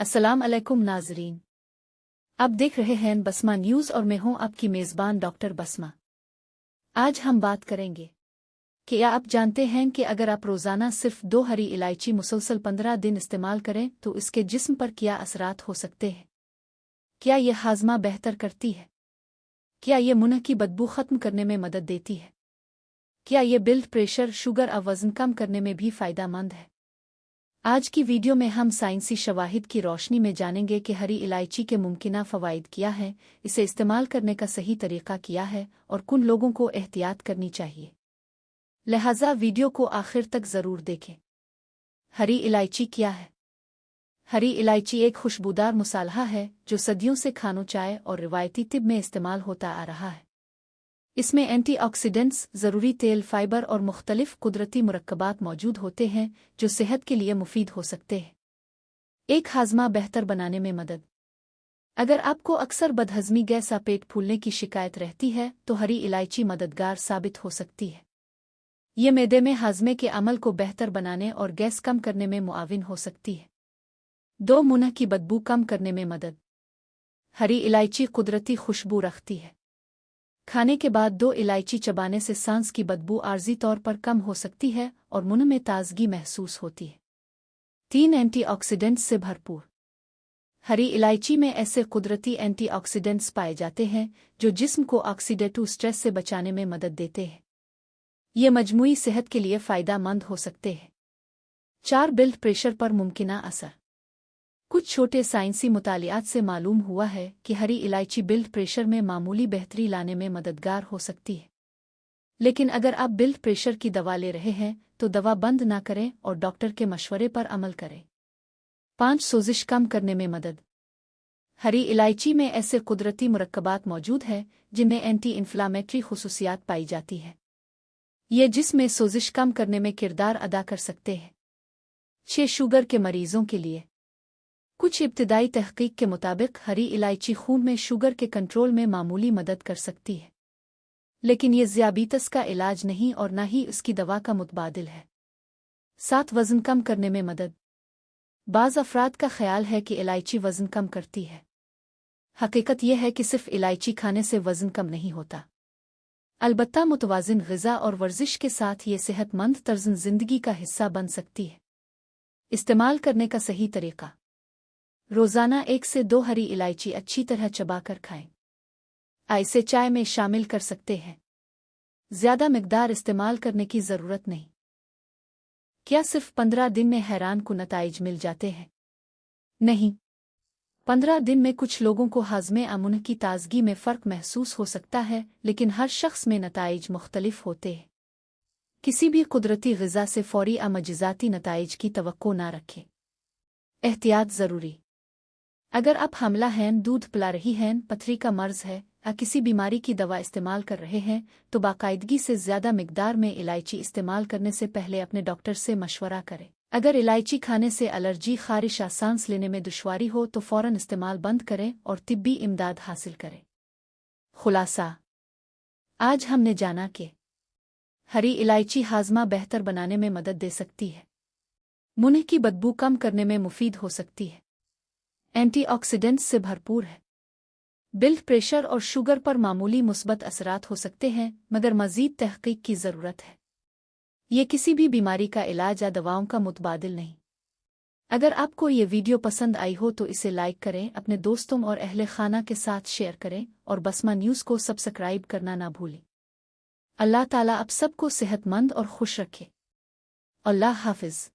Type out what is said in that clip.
अस्सलाम अलैकुम नाजरीन। आप देख रहे हैं बसमा न्यूज़ और मैं हूं आपकी मेज़बान डॉक्टर बसमा। आज हम बात करेंगे कि क्या आप जानते हैं कि अगर आप रोज़ाना सिर्फ 2 हरी इलायची मुसलसल 15 दिन इस्तेमाल करें तो इसके जिस्म पर क्या असरात हो सकते हैं। क्या ये हाजमा बेहतर करती है? क्या ये मुंह की बदबू ख़त्म करने में मदद देती है? क्या ये ब्लड प्रेशर, शुगर और वज़न कम करने में भी फ़ायदेमंद है? आज की वीडियो में हम साइंसी शवाहिद की रोशनी में जानेंगे कि हरी इलायची के मुमकिना फ़वाइद क्या है, इसे इस्तेमाल करने का सही तरीका क्या है और किन लोगों को एहतियात करनी चाहिए। लिहाजा वीडियो को आखिर तक ज़रूर देखें। हरी इलायची क्या है? हरी इलायची एक खुशबूदार मसाला है जो सदियों से खानों, चाय और रिवायती तिब में इस्तेमाल होता आ रहा है। इसमें एंटीऑक्सीडेंट्स, ज़रूरी तेल, फाइबर और मुख्तलिफ कुदरती मुरक्कबात मौजूद होते हैं जो सेहत के लिए मुफीद हो सकते हैं। एक हाजमा बेहतर बनाने में मदद। अगर आपको अक्सर बदहज़मी, गैस या पेट फूलने की शिकायत रहती है तो हरी इलायची मददगार साबित हो सकती है। ये मैदे में हाजमे के अमल को बेहतर बनाने और गैस कम करने में मुआविन हो सकती है। मुंह की बदबू कम करने में मदद। हरी इलायची कुदरती खुशबू रखती है। खाने के बाद 2 इलायची चबाने से सांस की बदबू आर्जी तौर पर कम हो सकती है और मुंह में ताजगी महसूस होती है। 3 एंटीऑक्सीडेंट्स से भरपूर। हरी इलायची में ऐसे कुदरती एंटीऑक्सीडेंट्स पाए जाते हैं जो जिस्म को ऑक्सीडेटिव स्ट्रेस से बचाने में मदद देते हैं। ये मजमूई सेहत के लिए फ़ायदेमंद हो सकते हैं। 4 ब्लड प्रेशर पर मुमकिना असर। कुछ छोटे साइंसी मुतालियात से मालूम हुआ है कि हरी इलायची ब्लड प्रेशर में मामूली बेहतरी लाने में मददगार हो सकती है। लेकिन अगर आप ब्लड प्रेशर की दवा ले रहे हैं तो दवा बंद ना करें और डॉक्टर के मशवरे पर अमल करें। 5 सोजिश कम करने में मदद। हरी इलायची में ऐसे कुदरती मुरक्कबात मौजूद हैं जिनमें एंटी इन्फ्लामेटरी खुसूसियात पाई जाती हैं। ये जिस्म में सोजिश कम करने में किरदार अदा कर सकते हैं। 6 शुगर के मरीजों के लिए। कुछ इब्तिदाई तहकीक के मुताबिक हरी इलायची खून में शुगर के कंट्रोल में मामूली मदद कर सकती है, लेकिन ये ज़ियाबीतस का इलाज नहीं और न ही उसकी दवा का मुतबादिल है। 7 वज़न कम करने में मदद। बाज़ अफराद का ख्याल है कि इलायची वज़न कम करती है। हकीकत यह है कि सिर्फ इलायची खाने से वज़न कम नहीं होता। अलबत्ता मुतवाज़िन ग़िज़ा और वर्जिश के साथ ये सेहतमंद तर्ज़ ज़िंदगी का हिस्सा बन सकती है। इस्तेमाल करने का सही तरीका। रोज़ाना 1 से 2 हरी इलायची अच्छी तरह चबाकर खाएं। इसे चाय में शामिल कर सकते हैं। ज़्यादा मिकदार इस्तेमाल करने की ज़रूरत नहीं। क्या सिर्फ 15 दिन में हैरान कुन नताइज मिल जाते हैं? नहीं। 15 दिन में कुछ लोगों को हाज़मे मुंह की ताजगी में फ़र्क महसूस हो सकता है, लेकिन हर शख्स में नताइज मुख्तलिफ होते हैं। किसी भी कुदरती ग़िज़ा से फ़ौरी मज़ीदाती नताइज की तवक्को ना रखें। एहतियात ज़रूरी। अगर आप हामिला हैं, दूध पिला रही हैं, पथरी का मर्ज़ है या किसी बीमारी की दवा इस्तेमाल कर रहे हैं तो बाकायदगी से ज़्यादा मिकदार में इलायची इस्तेमाल करने से पहले अपने डॉक्टर से मशवरा करें। अगर इलायची खाने से एलर्जी, ख़ारिश या सांस लेने में दुश्वारी हो तो फ़ौरन इस्तेमाल बंद करें और तिब्बी इमदाद हासिल करें। खुलासा। आज हमने जाना कि हरी इलायची हाज़मा बेहतर बनाने में मदद दे सकती है, मुंह की बदबू कम करने में मुफीद हो सकती है, एंटीऑक्सीडेंट्स से भरपूर है, ब्लड प्रेशर और शुगर पर मामूली मुस्बत असरात हो सकते हैं, मगर मज़ीद तहक़ीक़ की ज़रूरत है। ये किसी भी बीमारी का इलाज या दवाओं का मुतबादिल नहीं। अगर आपको ये वीडियो पसंद आई हो तो इसे लाइक करें, अपने दोस्तों और अहले खाना के साथ शेयर करें और बसमा न्यूज़ को सब्सक्राइब करना ना भूलें। अल्लाह ताला आप सबको सेहतमंद और खुश रखे। अल्लाह हाफ़िज़।